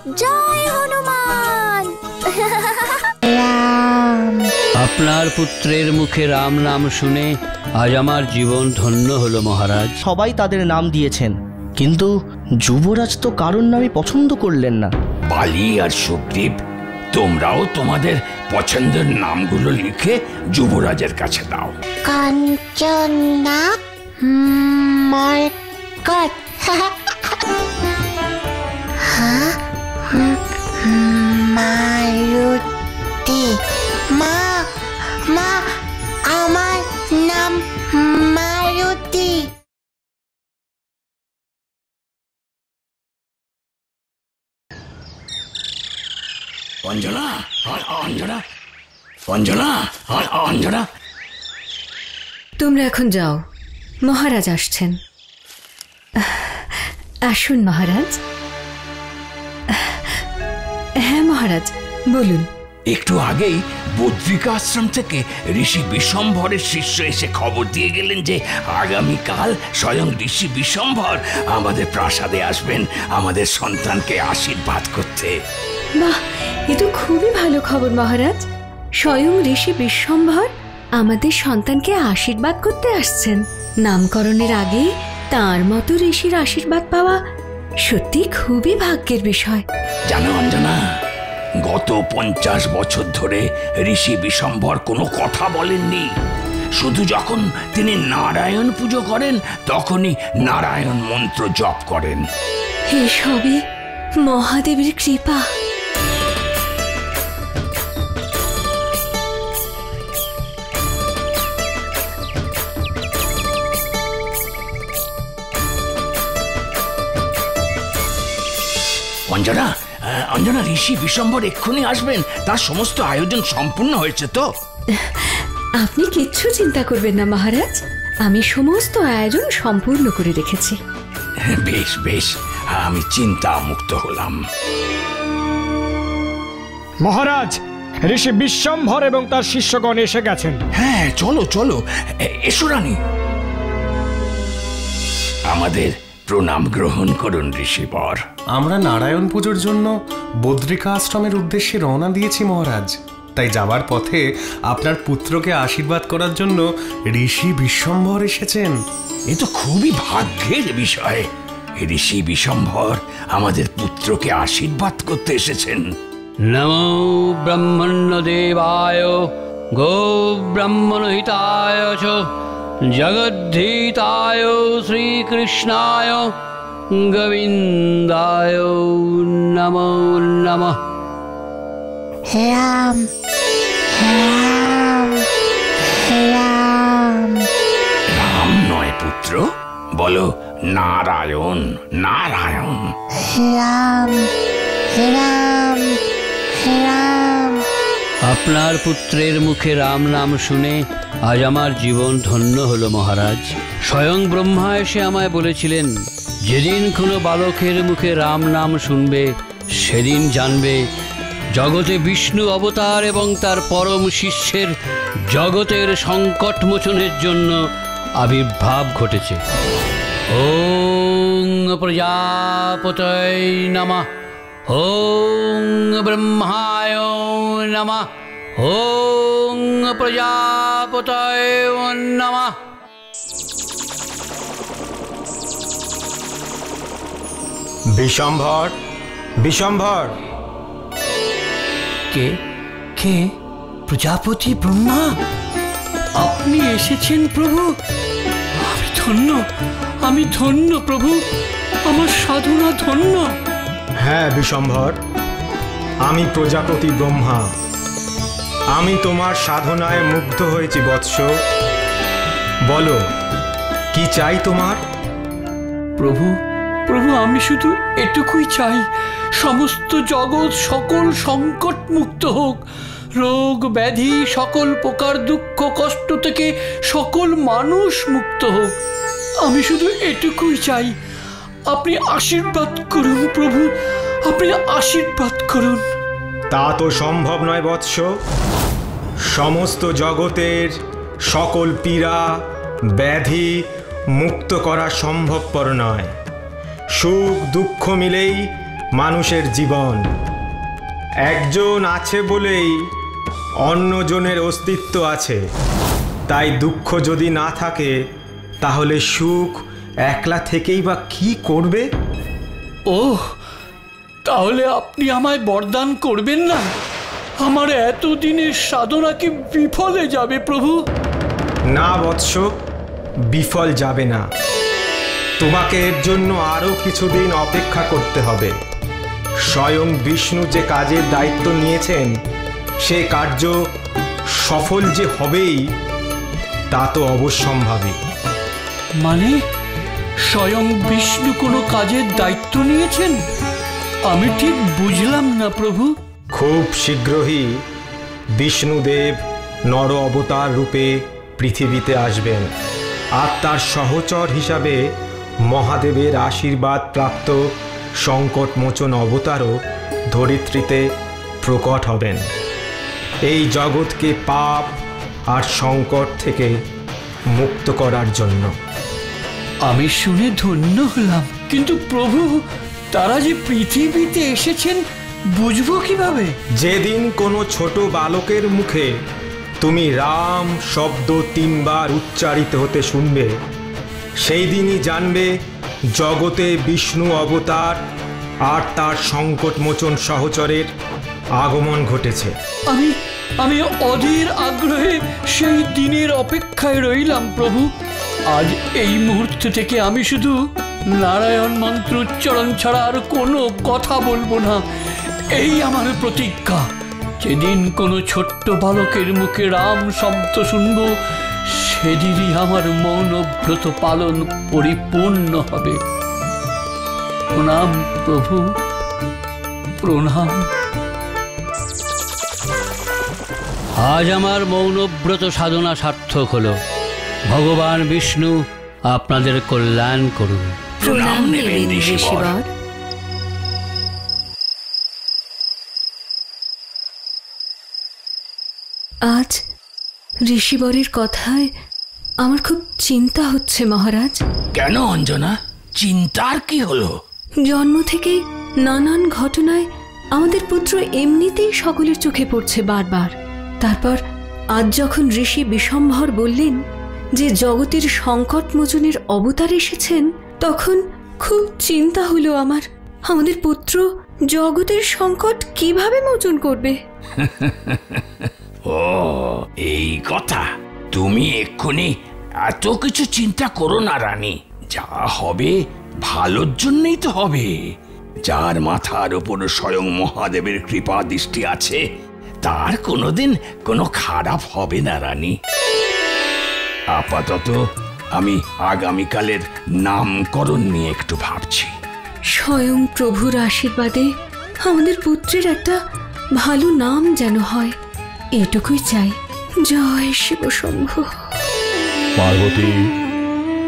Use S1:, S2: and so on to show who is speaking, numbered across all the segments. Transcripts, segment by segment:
S1: জয় হনুমান।
S2: আপনার পুত্রের মুখে রাম নাম শুনে আজ আমার জীবন ধন্য হলো মহারাজ।
S3: সবাই তাদের নাম দিয়েছেন, কিন্তু যুবরাজ তো কারোর নামই পছন্দ করলেন না।
S4: বালি আর সুগ্রীব, তোমরাও তোমাদের পছন্দের নামগুলো লিখে যুবরাজের কাছে দাও।
S1: কাঞ্চনা, মরকট, মারুতি। মা, মা, আমার নাম মারুতি।
S4: অঞ্জনা, অঞ্জনা, অঞ্জনা, অঞ্জনা।
S5: তোমরা এখন যাও, মহারাজ আসছেন। আসুন মহারাজ। হ্যাঁ মহারাজ, বলুন।
S4: একটু আগেই বদ্রিকা আশ্রম থেকে ঋষি বিশ্বম্ভরের শিষ্য এসে খবর দিয়ে গেলেন যে আগামীকাল স্বয়ং ঋষি বিশ্বম্ভর আমাদের প্রাসাদে আসবেন আমাদের সন্তানকে আশীর্বাদ করতে।
S5: বাহ, এ তো খুবই ভালো খবর মহারাজ। স্বয়ং ঋষি বিশ্বম্ভর আমাদের সন্তানকে আশীর্বাদ করতে আসছেন। নামকরণের আগে তার মতো ঋষির আশীর্বাদ পাওয়া সত্যি খুবই ভাগ্যের বিষয়।
S4: জানো অঞ্জনা, গত 50 বছর ধরে ঋষি বিশ্বম্ভর কোনো কথা বলেননি। শুধু যখন তিনি নারায়ণ পুজো করেন তখনই নারায়ণ মন্ত্র জপ করেন।
S5: এসবই মহাদেবের কৃপা।
S4: অঞ্জনা, অঞ্জনা, ঋষি বিশ্বম্ভর এক্ষুনি আসবেন, তার সমস্ত আয়োজন সম্পূর্ণ হয়েছে তো?
S5: আপনি কিচ্ছু চিন্তা করবেন না মহারাজ, আমি সমস্ত আয়োজন সম্পূর্ণ করে রেখেছি।
S4: বেশ বেশ, আমি চিন্তা মুক্ত হলাম।
S6: মহারাজ, ঋষি বিশ্বম্ভর এবং তার শিষ্যগণ এসে গেছেন।
S4: হ্যাঁ, চলো চলো, এসো রানী। আমাদের প্রণাম গ্রহণ করুন ঋষিবর।
S7: আমরা নারায়ণ পুজোর জন্য বদ্রিকা আশ্রমের উদ্দেশ্যে রওনা দিয়েছি মহারাজ। তাই যাবার পথে আপনার পুত্রকে আশীর্বাদ করার জন্য ঋষি বিশ্বম্ভর এসেছেন।
S4: এ তো খুবই ভাগ্যের বিষয়। ঋষি বিশ্বম্ভর আমাদের পুত্রকে আশীর্বাদ করতে এসেছেন।
S2: নমো ব্রহ্মণ্য দেবায় গো ব্রহ্মণ হিতায় চ জগদ্ধিতায় শ্রীকৃষ্ণায় গোবিন্দায় নমো নমঃ।
S1: রাম, রাম, রাম।
S4: রাম নয় পুত্র, বলো নারায়ণ, নারায়ণ।
S1: রাম, রাম, রাম।
S2: আপনার পুত্রের মুখে রাম নাম শুনে আজ আমার জীবন ধন্য হলো মহারাজ। স্বয়ং ব্রহ্মা এসে আমায় বলেছিলেন, যেদিন কোনো বালকের মুখে রাম নাম শুনবে সেদিন জানবে জগতে বিষ্ণু অবতার এবং তার পরম শিষ্যের জগতের সংকট মোচনের জন্য আবির্ভাব ঘটেছে। ওং প্রজাপতয়ে নমঃ, ওং ব্রহ্মায় নমঃ, ওং প্রজাপতয়ে নমঃ।
S8: বিশ্বম্ভর, বিশ্বম্ভর।
S2: কে কে? প্রজাপতি ব্রহ্মা, আপনি এসেছেন প্রভু। আমি ধন্য, আমি ধন্য প্রভু, আমার সাধনা ধন্য।
S8: হ্যাঁ বিশ্বম্ভর, আমি প্রজাপতি ব্রহ্মা। আমি তোমার সাধনায় মুগ্ধ হয়েছি বৎস। বলো, কি চাই তোমার?
S2: প্রভু, প্রভু, আমি শুধু এটুকুই চাই, সমস্ত জগৎ সকল সংকট মুক্ত হোক, রোগ ব্যাধি সকল প্রকার দুঃখ কষ্ট থেকে সকল মানুষ মুক্ত হোক। আমি শুধু এটুকুই চাই, আপনি আশীর্বাদ করুন প্রভু, আপনি আশীর্বাদ করুন।
S8: তা তো সম্ভব নয় বৎস। সমস্ত জগতের সকল পীড়া ব্যাধি মুক্ত করা সম্ভবপর নয়। সুখ দুঃখ মিলেই মানুষের জীবন। একজন আছে বলেই অন্যজনের অস্তিত্ব আছে। তাই দুঃখ যদি না থাকে তাহলে সুখ একলা থেকেই বা কি করবে?
S2: ওহ, তাহলে আপনি আমায় বরদান করবেন না? আমার এতদিনের সাধনা কি বিফলে যাবে প্রভু?
S8: না বৎস, বিফল যাবে না। তোমাকে এর জন্য আরও কিছুদিন অপেক্ষা করতে হবে। স্বয়ং বিষ্ণু যে কাজের দায়িত্ব নিয়েছেন সে কার্য সফল যে হবেই তা তো অবশ্যম্ভাবী।
S2: মানে স্বয়ং বিষ্ণু কোনো কাজের দায়িত্ব নিয়েছেন? আমি ঠিক বুঝলাম না প্রভু।
S8: খুব শীঘ্রই বিষ্ণুদেব নর অবতার রূপে পৃথিবীতে আসবেন, আর তার সহচর হিসাবে মহাদেবের আশীর্বাদ প্রাপ্ত সংকটমোচন অবতারও ধরিত্রীতে প্রকট হবেন এই জগৎকে পাপ আর সংকট থেকে মুক্ত করার জন্য।
S2: আমি শুনে ধন্য হলাম, কিন্তু প্রভু তারা যে পৃথিবীতে এসেছেন বুঝবো কিভাবে?
S8: যেদিন কোনো ছোট বালকের মুখে তুমি রাম শব্দ 3 বার উচ্চারিত হতে শুনবে, সেই দিনই জানবে জগতে বিষ্ণু অবতার আর তার সংকটমোচন সহচরের আগমন ঘটেছে।
S2: আমি অধীর আগ্রহে সেই দিনের অপেক্ষায় রইলাম প্রভু। আজ এই মুহূর্ত থেকে আমি শুধু নারায়ণ মন্ত্র উচ্চারণ ছাড়া আর কোনো কথা বলবো না, এই আমার প্রতিজ্ঞা। যেদিন কোনো ছোট্ট বালকের মুখে রাম শব্দ শুনব, সেদিনই আমার মৌনব্রত পালন পরিপূর্ণ হবে। প্রণাম প্রভু, প্রণাম। আজ আমার মৌনব্রত সাধনা সার্থক হলো। ভগবান বিষ্ণু আপনাদের কল্যাণ করুন।
S5: প্রণাম নেবেন ঋষিবর। আজ ঋষিবরের কথায় আমার খুব চিন্তা হচ্ছে মহারাজ।
S4: কেন অঞ্জনা, চিন্তার কি হলো?
S5: জন্ম থেকেই নানান ঘটনায় আমাদের পুত্র এমনিতেই সকলের চোখে পড়ছে বারবার। তারপর আজ যখন ঋষি বিশম্ভর বললেন যে জগতের সংকট মোচনের অবতার এসেছেন, তখন খুব চিন্তা হলো আমার। আমাদের পুত্র জগতের সংকট কিভাবে মোচন করবে?
S4: ও এই কথা। তুমি এক্ষুনি এত কিছু চিন্তা করো না রানী। যা হবে ভালোর জন্যই তো হবে। যার মাথার উপর স্বয়ং মহাদেবের কৃপা দৃষ্টি আছে, তার কোনোদিন কোনো খারাপ হবে না রানী। আপাতত আমি আগামীকালের নামকরণ নিয়ে একটু ভাবছি।
S5: স্বয়ং প্রভুর আশীর্বাদে আমাদের পুত্রের একটা ভালো নাম যেন হয়, এটুকুই চাই। জয় শিব শম্ভু।
S9: পার্বতী,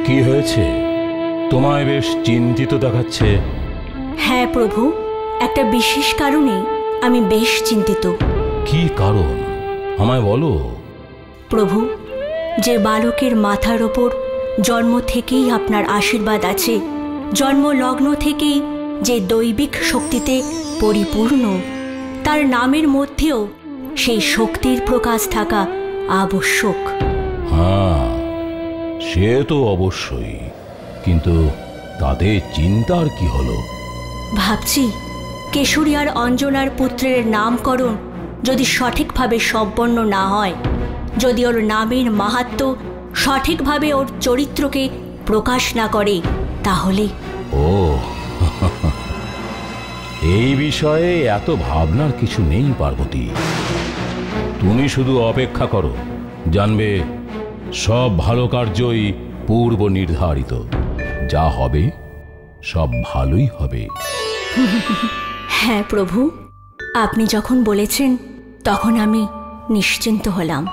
S9: কি হয়েছে? তোমায় বেশ চিন্তিত দেখাচ্ছে।
S10: হ্যাঁ প্রভু, একটা বিশেষ কারণে আমি বেশ চিন্তিত।
S9: কি কারণ আমায় বলো।
S10: প্রভু, যে বালকের মাথার ওপর জন্ম থেকেই আপনার আশীর্বাদ আছে, জন্মলগ্ন থেকেই যে দৈবিক শক্তিতে পরিপূর্ণ, তার নামের মধ্যেও সেই শক্তির প্রকাশ থাকা আবশ্যক।
S9: হ্যাঁ, সে তো অবশ্যই, কিন্তু তাতে চিন্তার কি হলো?
S10: ভাবছি কেশরী আর অঞ্জনার পুত্রের নামকরণ যদি সঠিকভাবে সম্পন্ন না হয়, যদি ওর নামের মাহাত্ম্য সঠিকভাবে ওর চরিত্রকে প্রকাশ না করে, তাহলে।
S9: ও এই বিষয়ে এত ভাবনার কিছু নেই পার্বতী। তুমি শুধু অপেক্ষা করো, জানবে সব ভালো কার্যই পূর্ব নির্ধারিত। যা হবে সব ভালোই হবে।
S10: হ্যাঁ প্রভু, আপনি যখন বলেছেন তখন আমি নিশ্চিন্ত হলাম।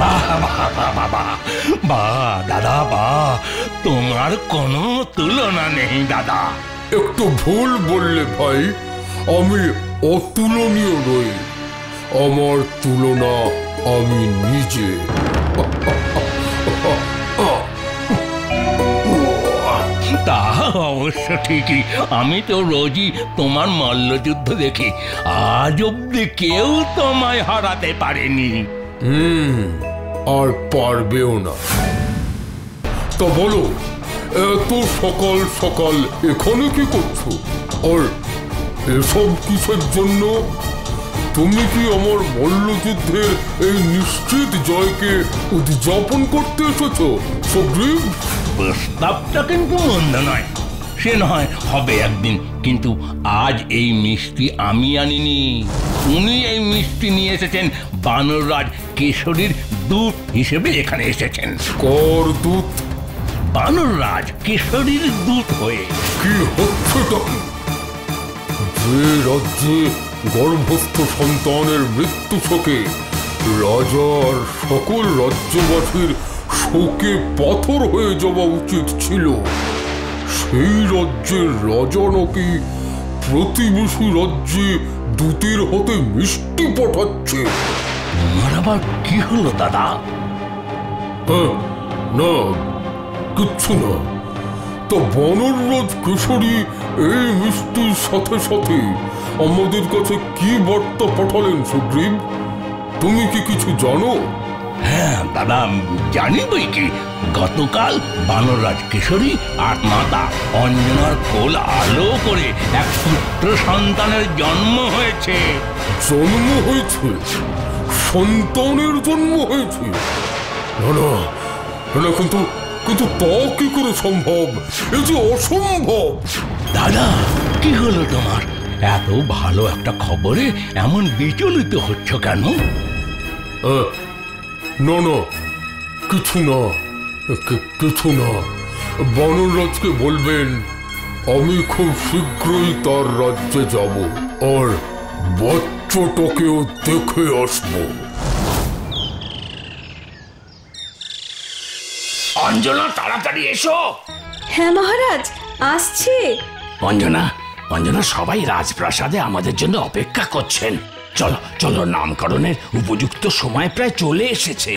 S9: বাহ বাহ বাহ বাহ বাহ দাদা বাহ, তোমার কোনো তুলনা নেই দাদা।
S11: একটু ভুল বললে ভাই, আমি অতুলনীয় নই, আমার তুলনা আমি নিজে।
S9: তা অবশ্য ঠিকই, আমি তো রোজই তোমার মল্লযুদ্ধ দেখি, আজ অব্দি কেউ তোমায় হারাতে পারেনি।
S11: আর পারবেও না। তা বলো, এত সকাল সকাল এখানে কি করছো, আর এসব কিসের জন্য? তুমি কি আমার মল্লযুদ্ধের এই নিশ্চিত জয়কে উদযাপন করতে এসেছো সুগ্রীব?
S9: প্রস্তাবটা কিন্তু মন্দ নয়, সে নয় হবে একদিন, কিন্তু আজ এই মিষ্টি আমি আনিনি, উনি এই মিষ্টি নিয়ে এসেছেন। বানররাজ কেশরীর দূত হিসেবে এখানে এসেছেন।
S11: কর দূত?
S9: বানররাজ কেশরীর দূত হয়ে।
S11: কি হচ্ছে তখন? যে রাজ্যে গর্ভস্থ সন্তানের মৃত্যু শোকে রাজার সকল রাজ্যবাসীর শোকে পাথর হয়ে যাওয়া উচিত ছিল, সেই রাজ্যের রাজা নাকি প্রতিবেশী রাজ্যে দূতের হাতে মিষ্টি পাঠাচ্ছে।
S9: তোমার আবার কি হলো দাদা?
S11: না, কিচ্ছু না। তো বানররাজ কেশরী এই মিষ্টির সাথে সাথে আমাদের কাছে কি বার্তা পাঠালেন সুগ্রীব? তুমি কি কিছু জানো?
S9: হ্যাঁ দাদা, জানি বই কি। গতকাল বানররাজ কেশরী আর মাতা অঞ্জনার কোল আলো করে এক পুত্র সন্তানের জন্ম হয়েছে।
S11: জন্ম হয়েছে? সন্তানের জন্ম হয়েছে? না না না, কিন্তু তা কি করে সম্ভব? এ যে অসম্ভব।
S9: দাদা কি হলো তোমার? এত ভালো একটা খবরে এমন বিচলিত হচ্ছ কেন?
S11: না না, কিছু না, কিছু না। বানররাজকে বলবেন আমি খুব শীঘ্রই তার রাজ্যে যাব, আর বাচ্চাটাকেও দেখে আসবো।
S4: অঞ্জনা, তাড়াতাড়ি এসো।
S5: হ্যাঁ মহারাজ, আসছে।
S4: অঞ্জনা, অঞ্জনা, সবাই রাজপ্রাসাদে আমাদের জন্য অপেক্ষা করছেন। চলো চলো, নামকরণের উপযুক্ত সময় প্রায় চলে এসেছে।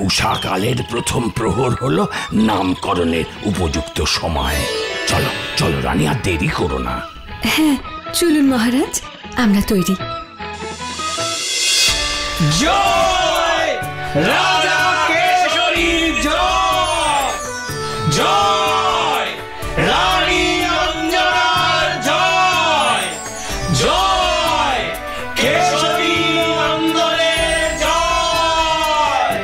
S4: উষাকালের প্রথম প্রহর হলো নামকরণের উপযুক্ত সময়। চলো চলো রানী, আর দেরি করো না।
S5: হ্যাঁ চলুন মহারাজ, আমরা তৈরি।
S8: জয় রাজা কেশরী, জয় জয় রানী অঞ্জনার, জয় জয় কেশরী নন্দনের, জয়।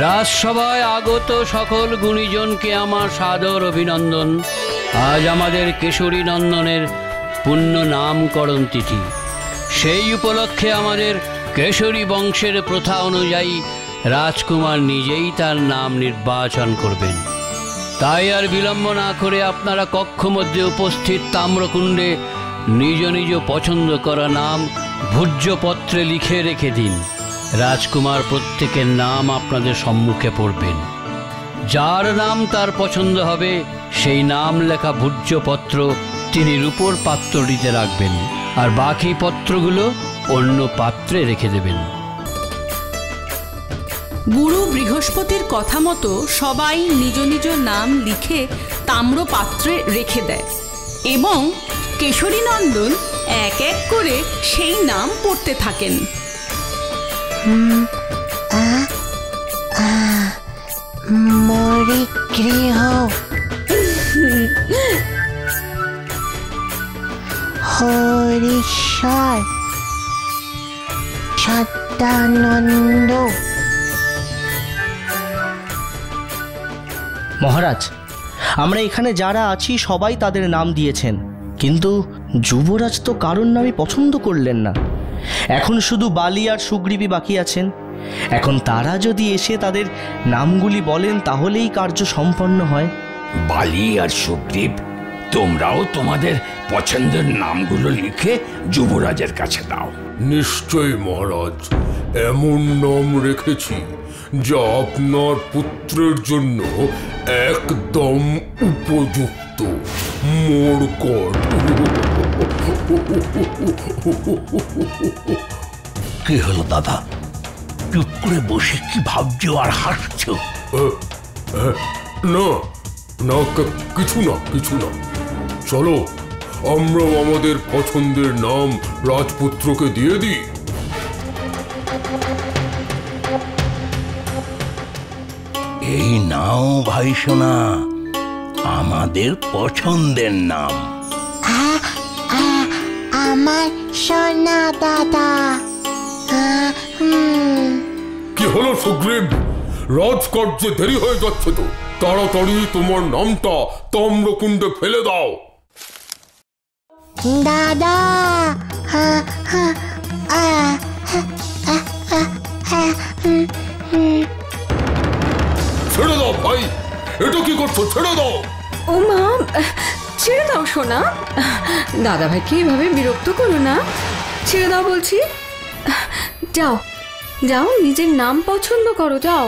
S2: রাজসভায় আগত সকল গুণীজনকে আমার সাদর অভিনন্দন। আজ আমাদের কেশরী নন্দনের পুণ্য নামকরণ তিথি। সেই উপলক্ষে আমাদের কেশরী বংশের প্রথা অনুযায়ী রাজকুমার নিজেই তার নাম নির্বাচন করবেন। তাই আর বিলম্ব না করে আপনারা কক্ষমধ্যে উপস্থিত তাম্রকুণ্ডে নিজ নিজ পছন্দ করা নাম ভূর্জপত্রে লিখে রেখে দিন। রাজকুমার প্রত্যেকের নাম আপনাদের সম্মুখে পড়বেন। যার নাম তার পছন্দ হবে সেই নাম লেখা ভূর্জপত্র তিনি রূপোর পাত্রটিতে রাখবেন, আর বাকি পত্রগুলো অন্য পাত্রে রেখে দেবেন।
S12: গুরু বৃহস্পতির কথা মতো সবাই নিজ নিজ নাম লিখে তাম্রপাত্রে রেখে দেয় এবং কেশরী নন্দন এক এক করে সেই নাম পড়তে থাকেন।
S1: মরিগৃহ, হরিশ্বর, সদানন্দ।
S3: মহারাজ, আমরা এখানে যারা আছি সবাই তাদের নাম দিয়েছেন, কিন্তু যুবরাজ তো কারোর নামই পছন্দ করলেন না। এখন শুধু বালি আর সুগ্রীবই বাকি আছেন। এখন তারা যদি এসে তাদের নামগুলি বলেন তাহলেই কার্য সম্পন্ন হয়।
S4: বালি আর সুগ্রীব, তোমরাও তোমাদের পছন্দের নামগুলো লিখে যুবরাজের কাছে দাও।
S11: নিশ্চয়ই মহারাজ, এমন নাম রেখেছি যা আপনার পুত্রের জন্য একদম উপযুক্ত। মোরকট।
S4: কি হলো দাদা? চুপ করে বসে কি ভাবছো আর হাসছো?
S11: না না, কিছু না, কিছু না। চলো আমরাও আমাদের পছন্দের নাম রাজপুত্রকে দিয়ে দিই।
S4: এই নাও ভাই সোনা, আমাদের পছন্দের নাম।
S1: আমার সোনা দাদা।
S11: কি হলো সুগ্রীব? রাজকার্যে দেরি হয়ে যাচ্ছে তো, তাড়াতাড়ি তোমার নামটা তাম্রকুণ্ডে ফেলে দাও।
S1: দাদা,
S11: ছেড়ে দাও ভাই, এটা কি করছো? ছেড়ে দাও।
S5: ও মা, ছেড়ে দাও সোনা। দাদা ভাইকে এভাবে বিরক্ত করো না, ছেড়ে দাও বলছি। যাও যাও, নিজের নাম পছন্দ করো, যাও।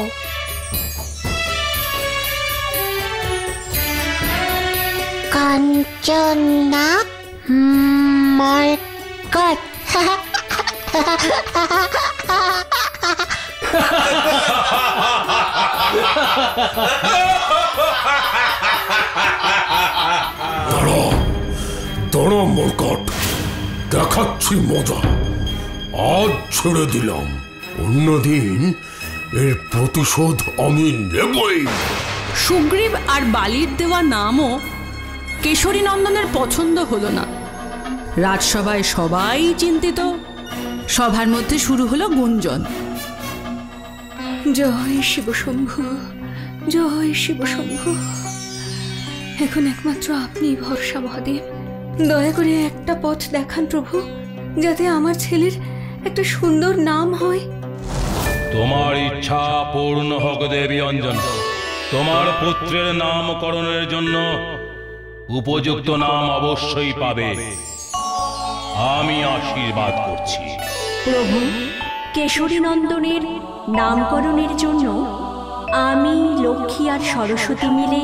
S1: কাঞ্চনা মরকট।
S11: দাঁড়া মরকট, দেখাচ্ছি মজা। আজ ছেড়ে দিলাম, অন্যদিন এর প্রতিশোধ আমি নেবই।
S12: সুগ্রীব আর বালির দেওয়া নামও কেশরী নন্দনের পছন্দ হলো না। রাজসভায় সবাই চিন্তিত। সভার মধ্যে শুরু হলো গুঞ্জন।
S5: জয় শিবশম্ভু, জয় শিবশম্ভু। এখন একমাত্র আপনি ভরসা মহাদেব। দয়া করে একটা পথ দেখান প্রভু, যাতে আমার ছেলের একটা সুন্দর নাম হয়।
S9: তোমার ইচ্ছা পূর্ণ হোক দেবী অঞ্জনা। তোমার পুত্রের নামকরণের জন্য উপযুক্ত নাম অবশ্যই পাবে। আমি আশীর্বাদ করছি।
S10: প্রভু, কেশরী নন্দনের নামকরণের জন্য আমি, লক্ষ্মী আর সরস্বতী মিলে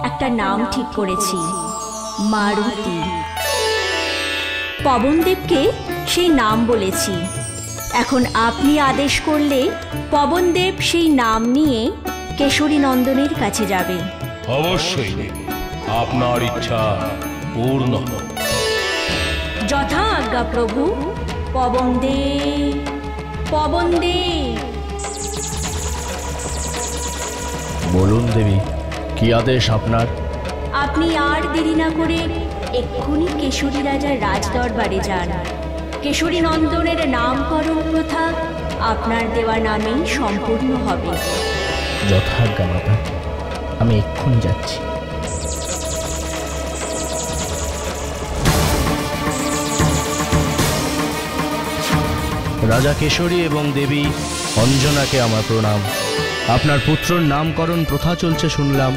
S10: একটা নাম ঠিক করেছি, মারুতি। পবনদেবকে সেই নাম বলেছি। এখন আপনি আদেশ করলে পবনদেব সেই নাম নিয়ে কেশরী নন্দনের কাছে যাবে।
S9: অবশ্যই দেবী, আপনার ইচ্ছা পূর্ণ হোক।
S10: যথা আজ্ঞা প্রভু। পবনদেব, পবনদেব।
S3: বলুন দেবী, কি আদেশ আপনার?
S10: আপনি আর দেরি না করে এক্ষুনি কেশরী রাজার রাজদরবারে যান। কেশরী নন্দনের নামকরণ প্রথা আপনার দেওয়া নামেই সম্পূর্ণ হবে।
S3: যথাজ্ঞা মাতা, আমি এক্ষুনি যাচ্ছি। রাজা কেশরী এবং দেবী অঞ্জনাকে আমার প্রণাম। আপনার পুত্রর নামকরণ প্রথা চলছে শুনলাম,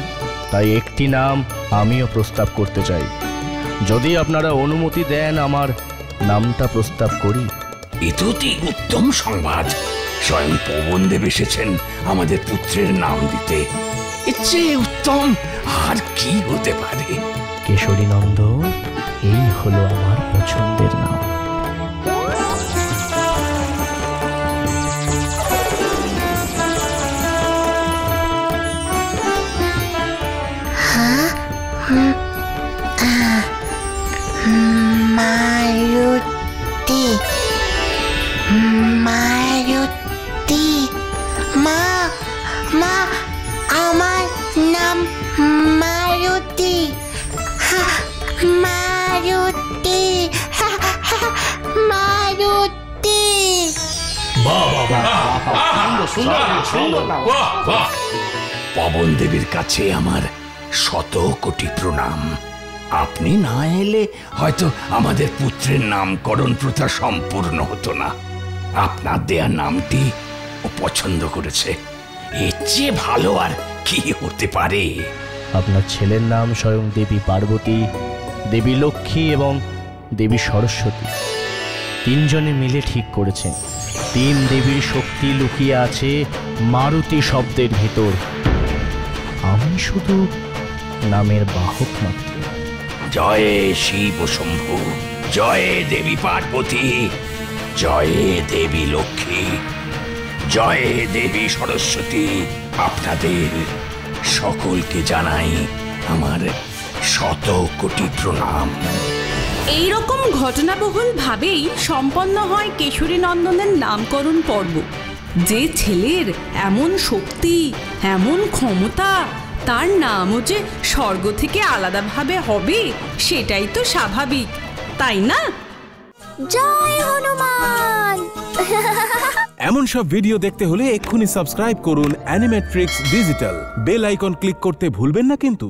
S3: তাই একটি নাম আমিও প্রস্তাব করতে চাই। যদি আপনারা অনুমতি দেন আমার নামটা প্রস্তাব করি।
S4: এ তো অতি উত্তম সংবাদ। স্বয়ং পবনদেব এসেছেন আমাদের পুত্রের নাম দিতে। এর চেয়ে উত্তম আর কি হতে পারে?
S3: কেশরী নন্দন, এই হলো আমার পছন্দের নাম।
S1: মারুতি, মারুতি। মা, মা, আমার নাম মারুতি। মারুতি, মারুতি।
S4: পবনদেবীর কাছে আমার শত কোটি প্রণাম। আপনি না এলে হয়তো আমাদের পুত্রের নামকরণ প্রথা সম্পূর্ণ হতো না। আপনার দেয়া নামটি ও পছন্দ করেছে। এর চেয়ে ভালো আর কি হতে পারে?
S3: আপনার ছেলের নাম স্বয়ং দেবী পার্বতী, দেবী লক্ষ্মী এবং দেবী সরস্বতী তিনজনে মিলে ঠিক করেছেন। তিন দেবীর শক্তি লুকিয়ে আছে মারুতি শব্দের ভেতর। আমি শুধু নামের বাহক মাত্র।
S4: জয়ে শিব শম্ভু, জয়ে দেবী পার্বতী, জয়ে দেবী লক্ষ্মী, জয়ে দেবী সরস্বতী। আপনাদের সকলকে জানাই আমার শত কোটি প্রণাম।
S12: এইরকম ঘটনাবহুল ভাবেই সম্পন্ন হয় কেশরী নন্দনের নামকরণ পর্ব। যে ছেলের এমন শক্তি, এমন ক্ষমতা, তার নামও যে স্বর্গ থেকে আলাদাভাবে হবে সেটাই তো স্বাভাবিক, তাই না?
S1: জয় হনুমান।
S13: এমন সব ভিডিও দেখতে হলে এক্ষুনি সাবস্ক্রাইব করুন Animetrics digital. Bell icon click করতে ভুলবেন না কিন্তু।